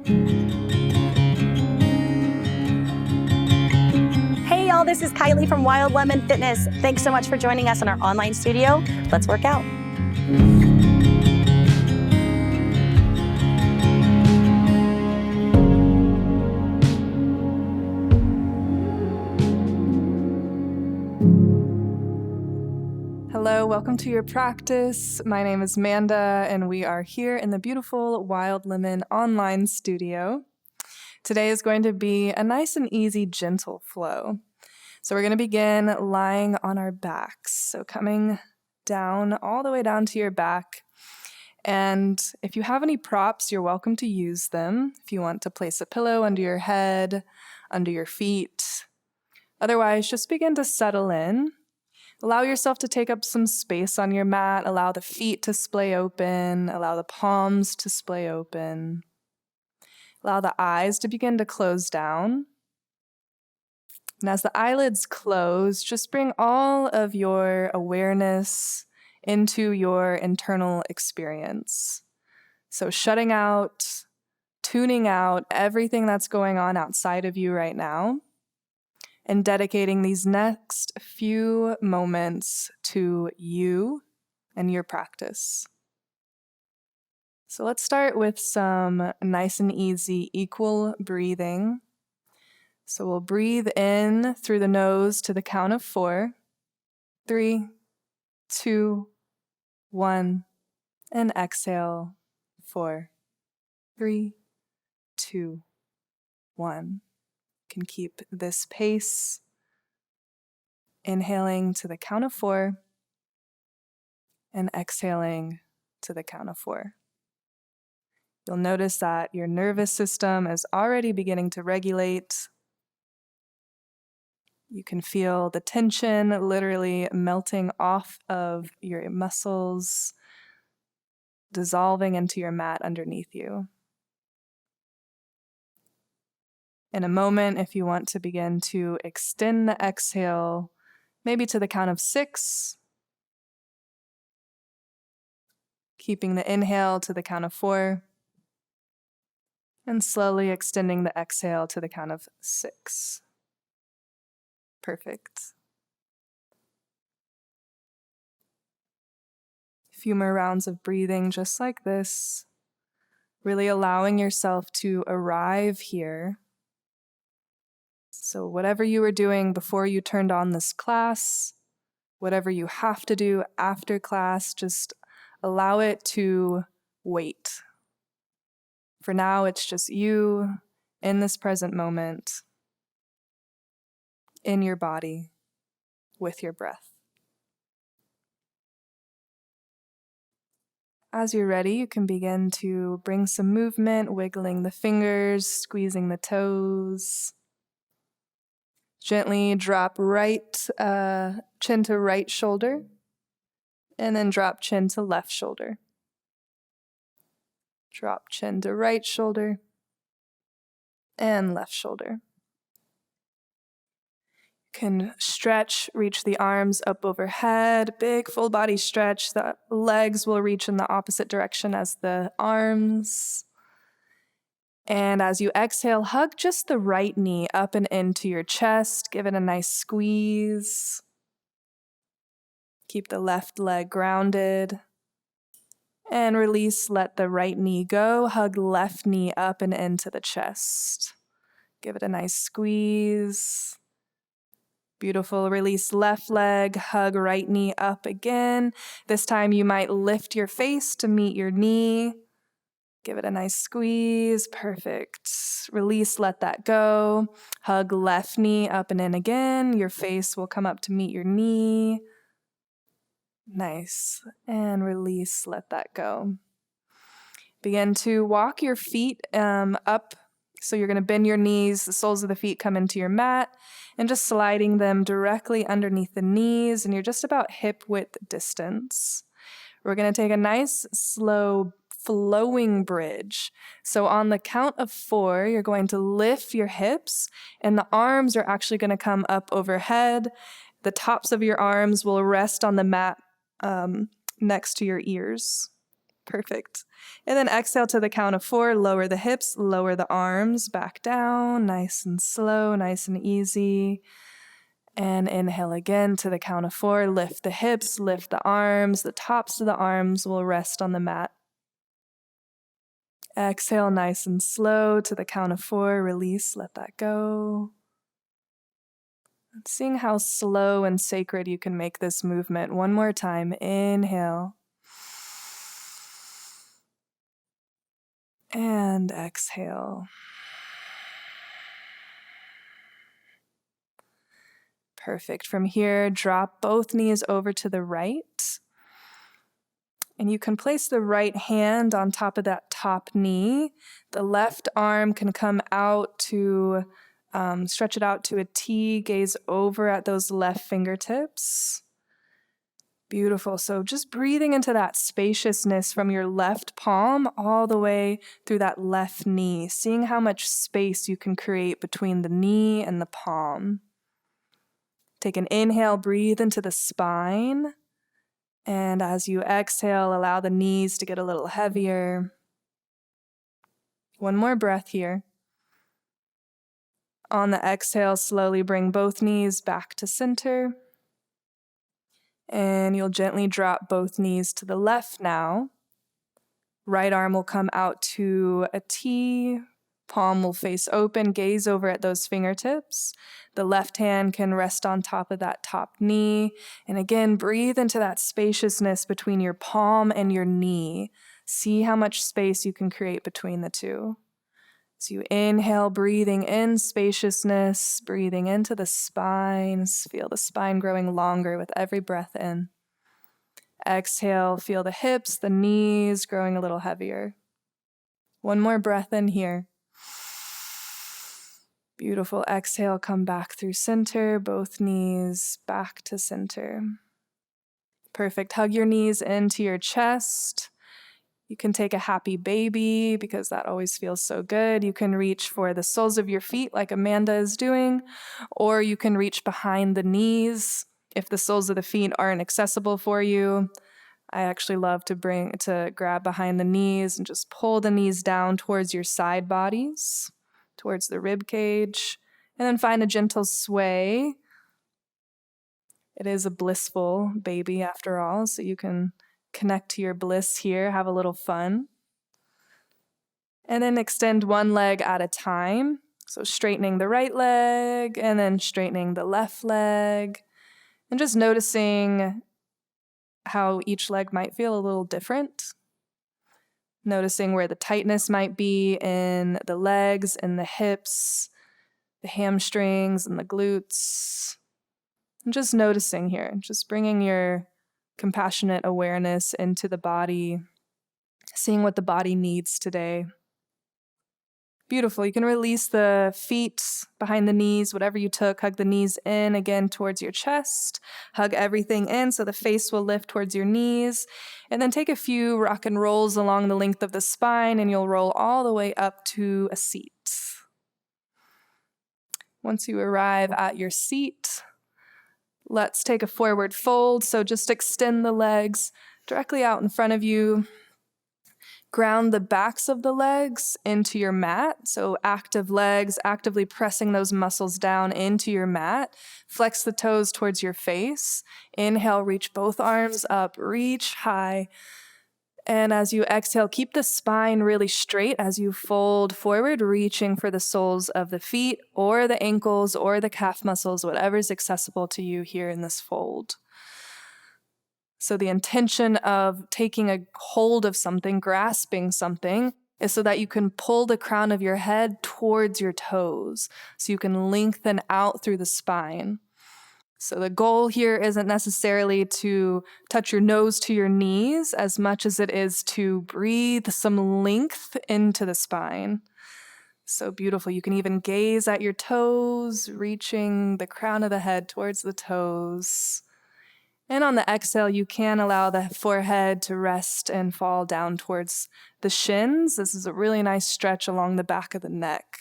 Hey y'all, this is Kylie from Wild Lemon Fitness. Thanks so much for joining us in our online studio. Let's work out. Hello, welcome to your practice. My name is Manda, and we are here in the beautiful Wild Lemon online studio. Today is going to be a nice and easy, gentle flow. So we're going to begin lying on our backs. So coming down, all the way down to your back. And if you have any props, you're welcome to use them. If you want to place a pillow under your head, under your feet. Otherwise, just begin to settle in. Allow yourself to take up some space on your mat. Allow the feet to splay open. Allow the palms to splay open. Allow the eyes to begin to close down. And as the eyelids close, just bring all of your awareness into your internal experience. So shutting out, tuning out everything that's going on outside of you right now, and dedicating these next few moments to you and your practice. So let's start with some nice and easy equal breathing. So we'll breathe in through the nose to the count of 4. 3, 2, 1, and exhale. 4, 3, 2, 1. Can keep this pace. Inhaling to the count of 4 and exhaling to the count of 4. You'll notice that your nervous system is already beginning to regulate. You can feel the tension literally melting off of your muscles, dissolving into your mat underneath you. In a moment, if you want to begin to extend the exhale, maybe to the count of 6, keeping the inhale to the count of 4, and slowly extending the exhale to the count of 6. Perfect. A few more rounds of breathing just like this, really allowing yourself to arrive here. So whatever you were doing before you turned on this class, whatever you have to do after class, just allow it to wait. For now, it's just you in this present moment, in your body, with your breath. As you're ready, you can begin to bring some movement, wiggling the fingers, squeezing the toes. Gently drop right chin to right shoulder, and then drop chin to left shoulder. Drop chin to right shoulder and left shoulder. You can stretch, reach the arms up overhead, big full body stretch. The legs will reach in the opposite direction as the arms. And as you exhale, hug just the right knee up and into your chest. Give it a nice squeeze. Keep the left leg grounded. And release, let the right knee go. Hug left knee up and into the chest. Give it a nice squeeze. Beautiful. Release left leg, hug right knee up again. This time you might lift your face to meet your knee. Give it a nice squeeze. Perfect. Release, let that go. Hug left knee up and in again. Your face will come up to meet your knee. Nice. And release, let that go. Begin to walk your feet up. So you're going to bend your knees, the soles of the feet come into your mat, and just sliding them directly underneath the knees, and you're just about hip width distance. We're going to take a nice, slow, flowing bridge. So on the count of 4, you're going to lift your hips, and the arms are actually going to come up overhead. The tops of your arms will rest on the mat next to your ears. Perfect. And then exhale to the count of 4, lower the hips, lower the arms, back down, nice and slow, nice and easy. And inhale again to the count of 4, lift the hips, lift the arms, the tops of the arms will rest on the mat. Exhale nice and slow to the count of 4, release, let that go. Seeing how slow and sacred you can make this movement. One more time, inhale. And exhale. Perfect. From here, drop both knees over to the right. And you can place the right hand on top of that top knee. The left arm can come out to, stretch it out to a T, gaze over at those left fingertips. Beautiful. So just breathing into that spaciousness from your left palm all the way through that left knee, seeing how much space you can create between the knee and the palm. Take an inhale, breathe into the spine. And as you exhale, allow the knees to get a little heavier. One more breath here. On the exhale, slowly bring both knees back to center. And you'll gently drop both knees to the left now. Right arm will come out to a T. Palm will face open, gaze over at those fingertips. The left hand can rest on top of that top knee. And again, breathe into that spaciousness between your palm and your knee. See how much space you can create between the two. So you inhale, breathing in spaciousness, breathing into the spine. Feel the spine growing longer with every breath in. Exhale, feel the hips, the knees growing a little heavier. One more breath in here. Beautiful. Exhale, come back through center, both knees back to center. Perfect. Hug your knees into your chest. You can take a happy baby because that always feels so good. You can reach for the soles of your feet like Amanda is doing, or you can reach behind the knees if the soles of the feet aren't accessible for you. I actually love to grab behind the knees and just pull the knees down towards your side bodies, towards the rib cage, and then find a gentle sway. It is a blissful baby after all, so you can connect to your bliss here, have a little fun. And then extend one leg at a time. So straightening the right leg and then straightening the left leg. And just noticing how each leg might feel a little different. Noticing where the tightness might be in the legs and the hips, the hamstrings and the glutes. And just noticing here, just bringing your compassionate awareness into the body, seeing what the body needs today. Beautiful. You can release the feet behind the knees, whatever you took. Hug the knees in again towards your chest. Hug everything in so the face will lift towards your knees. And then take a few rock and rolls along the length of the spine, and you'll roll all the way up to a seat. Once you arrive at your seat, let's take a forward fold. So just extend the legs directly out in front of you. Ground the backs of the legs into your mat. So active legs, actively pressing those muscles down into your mat. Flex the toes towards your face. Inhale, reach both arms up, reach high. And as you exhale, keep the spine really straight as you fold forward, reaching for the soles of the feet or the ankles or the calf muscles, whatever's accessible to you here in this fold. So the intention of taking a hold of something, grasping something, is so that you can pull the crown of your head towards your toes, so you can lengthen out through the spine. So the goal here isn't necessarily to touch your nose to your knees as much as it is to breathe some length into the spine. So beautiful. You can even gaze at your toes, reaching the crown of the head towards the toes. And on the exhale, you can allow the forehead to rest and fall down towards the shins. This is a really nice stretch along the back of the neck.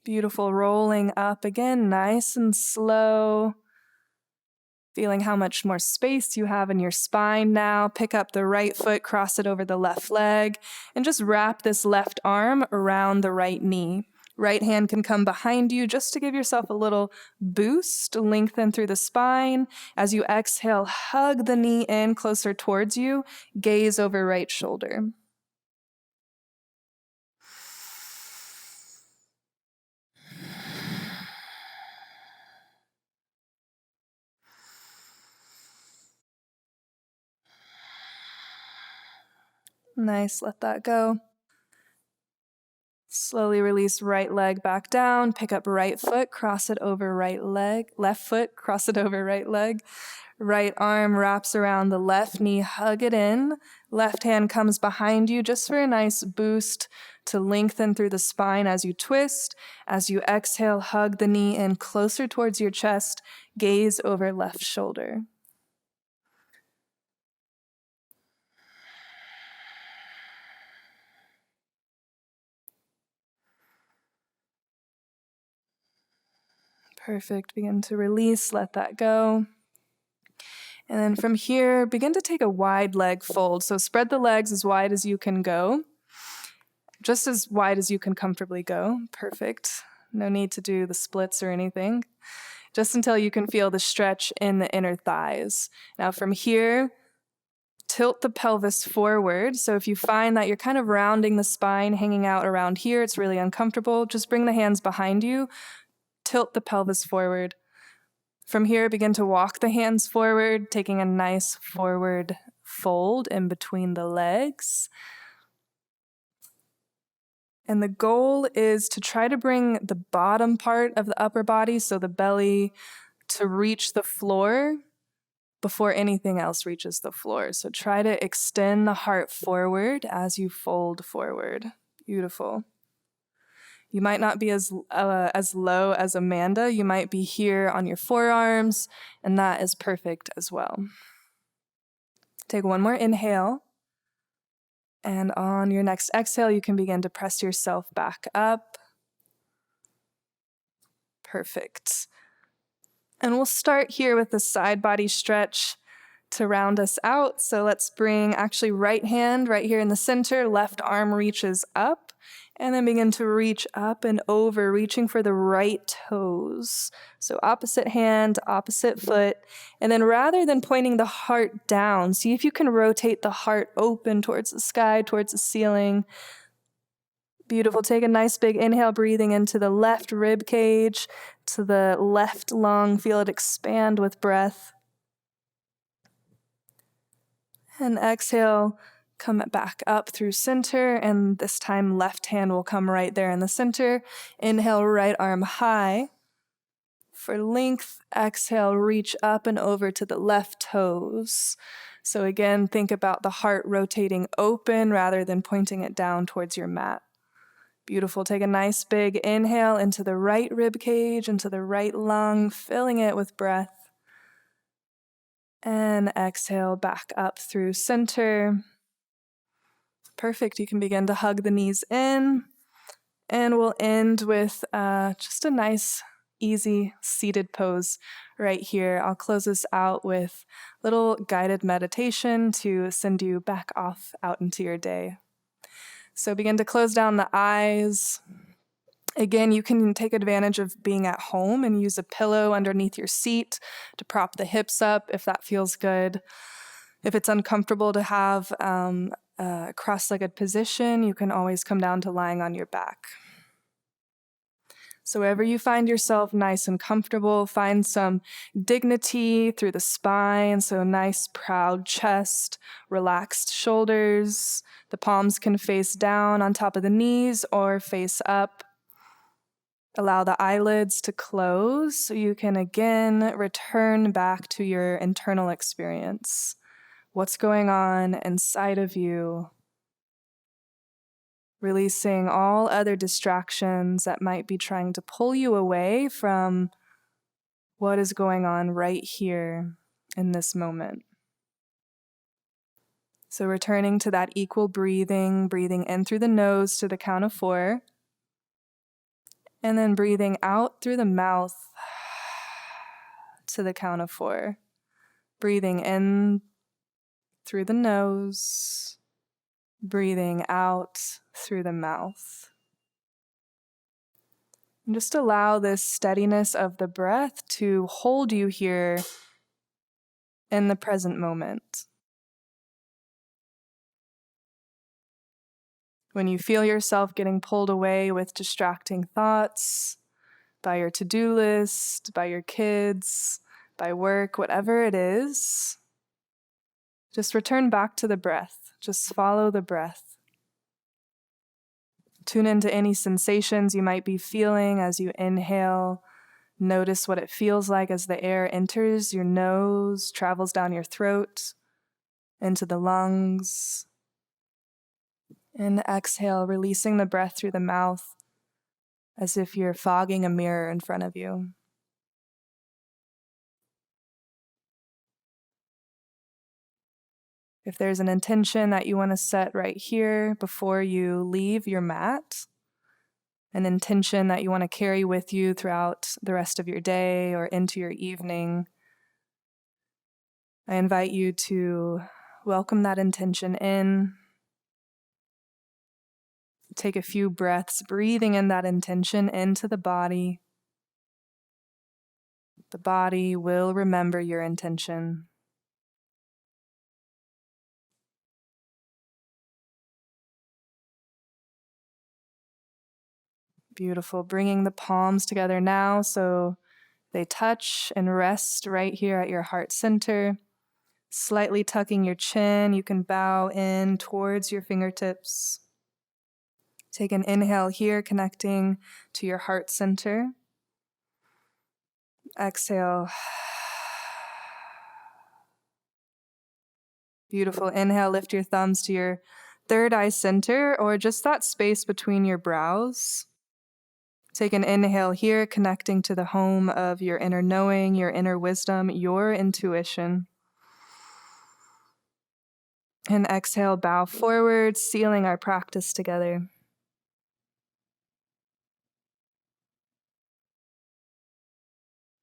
Beautiful. Rolling up again, nice and slow. Feeling how much more space you have in your spine now. Pick up the right foot, cross it over the left leg, and just wrap this left arm around the right knee. Right hand can come behind you just to give yourself a little boost. Lengthen through the spine. As you exhale, hug the knee in closer towards you. Gaze over right shoulder. Nice, let that go. Slowly release right leg back down. Pick up right foot, cross it over right leg. Left foot, cross it over right leg. Right arm wraps around the left knee, hug it in. Left hand comes behind you just for a nice boost to lengthen through the spine as you twist. As you exhale, hug the knee in closer towards your chest. Gaze over left shoulder. Perfect. Begin to release, let that go. And then from here, begin to take a wide leg fold. So spread the legs as wide as you can go, just as wide as you can comfortably go. Perfect. No need to do the splits or anything, just until you can feel the stretch in the inner thighs. Now from here, tilt the pelvis forward. So if you find that you're kind of rounding the spine, hanging out around here, it's really uncomfortable, just bring the hands behind you. Tilt the pelvis forward. From here, begin to walk the hands forward, taking a nice forward fold in between the legs. And the goal is to try to bring the bottom part of the upper body, so the belly, to reach the floor before anything else reaches the floor. So try to extend the heart forward as you fold forward. Beautiful. You might not be as low as Amanda. You might be here on your forearms, and that is perfect as well. Take one more inhale. And on your next exhale, you can begin to press yourself back up. Perfect. And we'll start here with the side body stretch to round us out. So let's bring actually right hand right here in the center, left arm reaches up. And then begin to reach up and over, reaching for the right toes. So opposite hand, opposite foot. And then rather than pointing the heart down, see if you can rotate the heart open towards the sky, towards the ceiling. Beautiful. Take a nice big inhale, breathing into the left rib cage, to the left lung. Feel it expand with breath. And exhale. Come back up through center, and this time left hand will come right there in the center. Inhale, right arm high. For length, exhale, reach up and over to the left toes. So again, think about the heart rotating open rather than pointing it down towards your mat. Beautiful. Take a nice big inhale into the right rib cage, into the right lung, filling it with breath. And exhale back up through center. Perfect. You can begin to hug the knees in, and we'll end with just a nice, easy seated pose right here. I'll close this out with a little guided meditation to send you back off out into your day. So begin to close down the eyes. Again, you can take advantage of being at home and use a pillow underneath your seat to prop the hips up if that feels good. If it's uncomfortable to have a cross-legged position, you can always come down to lying on your back. So wherever you find yourself nice and comfortable, find some dignity through the spine, so nice proud chest, relaxed shoulders. The palms can face down on top of the knees or face up. Allow the eyelids to close so you can again return back to your internal experience. What's going on inside of you? Releasing all other distractions that might be trying to pull you away from what is going on right here in this moment. So returning to that equal breathing, breathing in through the nose to the count of 4, and then breathing out through the mouth to the count of 4. Breathing in through the nose, breathing out through the mouth. And just allow this steadiness of the breath to hold you here in the present moment. When you feel yourself getting pulled away with distracting thoughts, by your to-do list, by your kids, by work, whatever it is, just return back to the breath. Just follow the breath. Tune into any sensations you might be feeling as you inhale. Notice what it feels like as the air enters your nose, travels down your throat, into the lungs. And exhale, releasing the breath through the mouth as if you're fogging a mirror in front of you. If there's an intention that you want to set right here before you leave your mat, an intention that you want to carry with you throughout the rest of your day or into your evening, I invite you to welcome that intention in. Take a few breaths, breathing in that intention into the body. The body will remember your intention. Beautiful. Bringing the palms together now so they touch and rest right here at your heart center. Slightly tucking your chin, you can bow in towards your fingertips. Take an inhale here, connecting to your heart center. Exhale. Beautiful. Inhale, lift your thumbs to your third eye center or just that space between your brows. Take an inhale here, connecting to the home of your inner knowing, your inner wisdom, your intuition. And exhale, bow forward, sealing our practice together.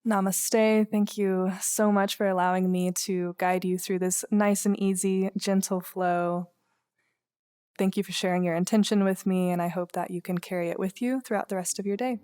Namaste. Thank you so much for allowing me to guide you through this nice and easy, gentle flow. Thank you for sharing your intention with me, and I hope that you can carry it with you throughout the rest of your day.